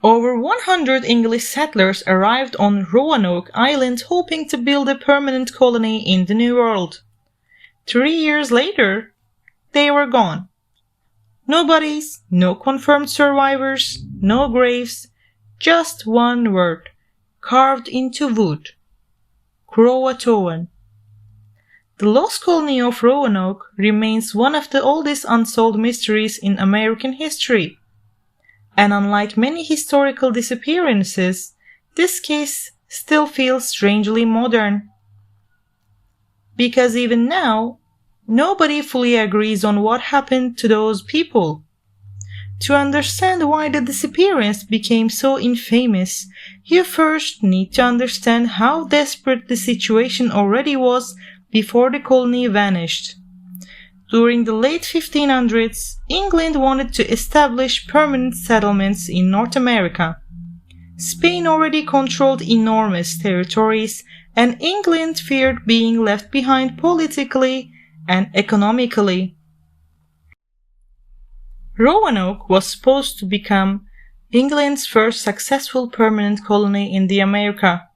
Over 100 English settlers arrived on Roanoke Island hoping to build a permanent colony in the New World. 3 years later, they were gone. No bodies, no confirmed survivors, no graves, just one word, carved into wood. CROATOAN. The lost colony of Roanoke remains one of the oldest unsolved mysteries in American history. And unlike many historical disappearances, this case still feels strangely modern. Because even now, nobody fully agrees on what happened to those people. To understand why the disappearance became so infamous, you first need to understand how desperate the situation already was before the colony vanished. During the late 1500s, England wanted to establish permanent settlements in North America. Spain already controlled enormous territories, and England feared being left behind politically and economically. Roanoke was supposed to become England's first successful permanent colony in the America.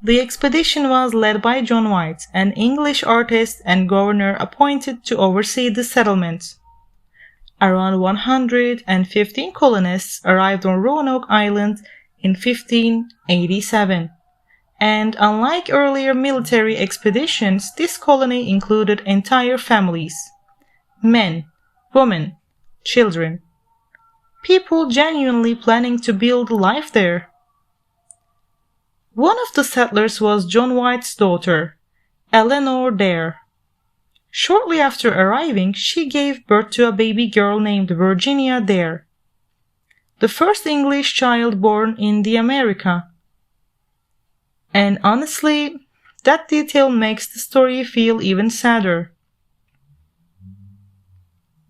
The expedition was led by John White, an English artist and governor appointed to oversee the settlement. Around 115 colonists arrived on Roanoke Island in 1587, and unlike earlier military expeditions, this colony included entire families: men, women, children, people genuinely planning to build life there. One of the settlers was John White's daughter, Eleanor Dare. Shortly after arriving, she gave birth to a baby girl named Virginia Dare, the first English child born in the America. And honestly, that detail makes the story feel even sadder.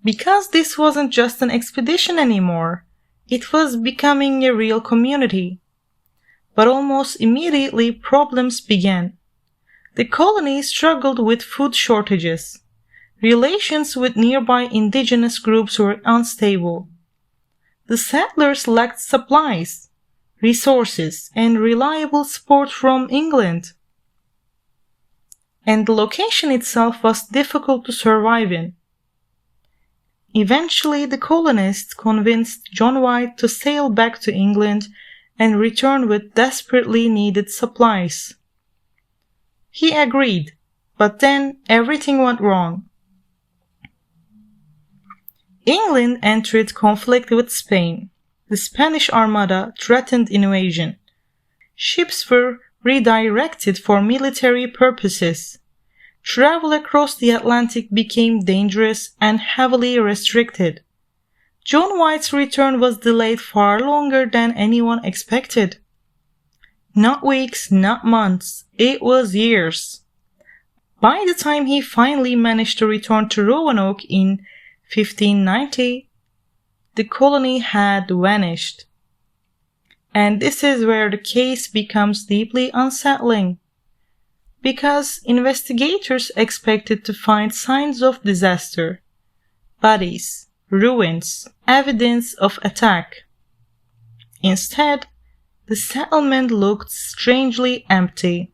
Because this wasn't just an expedition anymore, it was becoming a real community. But almost immediately problems began. The colony struggled with food shortages. Relations with nearby indigenous groups were unstable. The settlers lacked supplies, resources, and reliable support from England. And the location itself was difficult to survive in. Eventually, the colonists convinced John White to sail back to England and return with desperately needed supplies. He agreed, but then everything went wrong. England entered conflict with Spain. The Spanish Armada threatened invasion. Ships were redirected for military purposes. Travel across the Atlantic became dangerous and heavily restricted. John White's return was delayed far longer than anyone expected. Not weeks, not months, it was years. By the time he finally managed to return to Roanoke in 1590, the colony had vanished. And this is where the case becomes deeply unsettling. Because investigators expected to find signs of disaster, bodies, ruins, evidence of attack. Instead, the settlement looked strangely empty.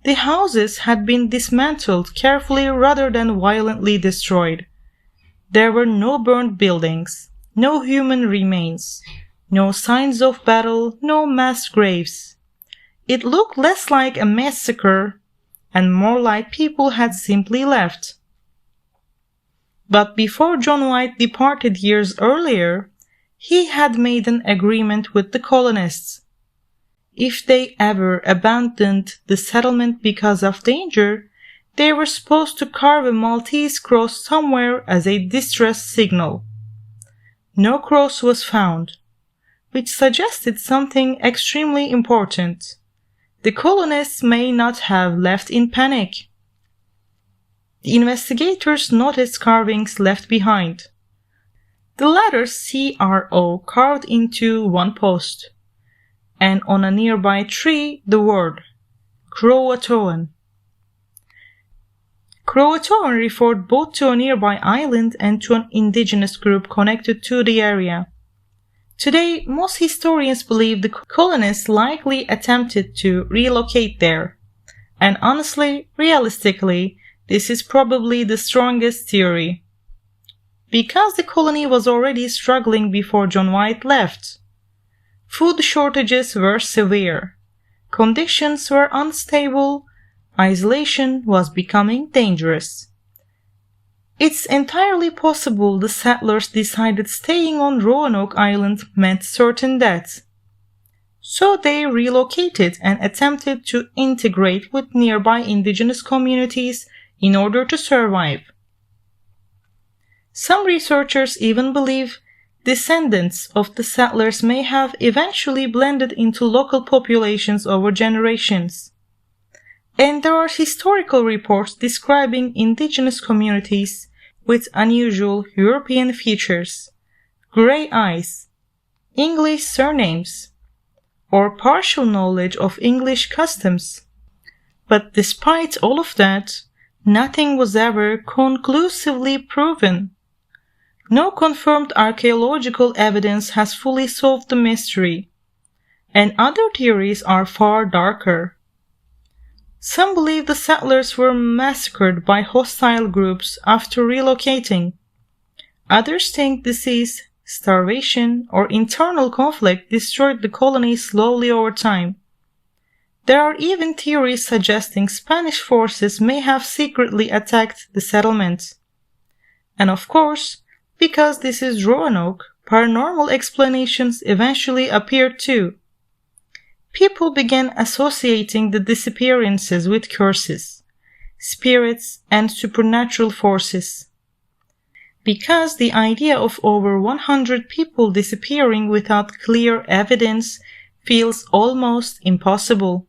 The houses had been dismantled carefully rather than violently destroyed. There were no burned buildings, no human remains, no signs of battle, no mass graves. It looked less like a massacre and more like people had simply left. But before John White departed years earlier, he had made an agreement with the colonists. If they ever abandoned the settlement because of danger, they were supposed to carve a Maltese cross somewhere as a distress signal. No cross was found, which suggested something extremely important. The colonists may not have left in panic. The investigators noticed carvings left behind. The letter CRO carved into one post, and on a nearby tree the word CROATOAN. CROATOAN referred both to a nearby island and to an indigenous group connected to the area. Today, most historians believe the colonists likely attempted to relocate there. And honestly, realistically, this is probably the strongest theory. Because the colony was already struggling before John White left. Food shortages were severe. Conditions were unstable. Isolation was becoming dangerous. It's entirely possible the settlers decided staying on Roanoke Island meant certain death. So they relocated and attempted to integrate with nearby indigenous communities in order to survive. Some researchers even believe descendants of the settlers may have eventually blended into local populations over generations. And there are historical reports describing indigenous communities with unusual European features, gray eyes, English surnames, or partial knowledge of English customs. But despite all of that, nothing was ever conclusively proven. No confirmed archaeological evidence has fully solved the mystery, and other theories are far darker. Some believe the settlers were massacred by hostile groups after relocating. Others think disease, starvation, or internal conflict destroyed the colony slowly over time. There are even theories suggesting Spanish forces may have secretly attacked the settlement. And of course, because this is Roanoke, paranormal explanations eventually appeared too. People began associating the disappearances with curses, spirits, and supernatural forces. Because the idea of over 100 people disappearing without clear evidence feels almost impossible.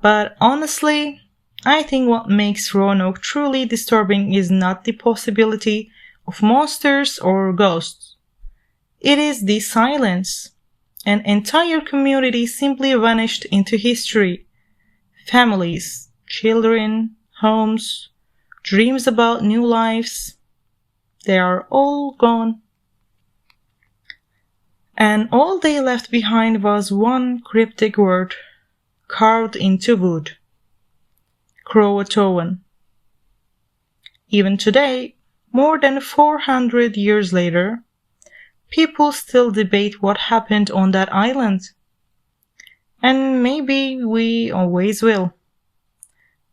But honestly, I think what makes Roanoke truly disturbing is not the possibility of monsters or ghosts. It is the silence. An entire community simply vanished into history. Families, children, homes, dreams about new lives, they are all gone. And all they left behind was one cryptic word, carved into wood. CROATOAN. Even today, more than 400 years later, people still debate what happened on that island. And maybe we always will.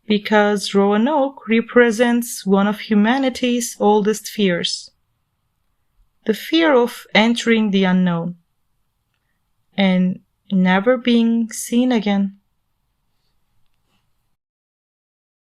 Because Roanoke represents one of humanity's oldest fears. The fear of entering the unknown and never being seen again.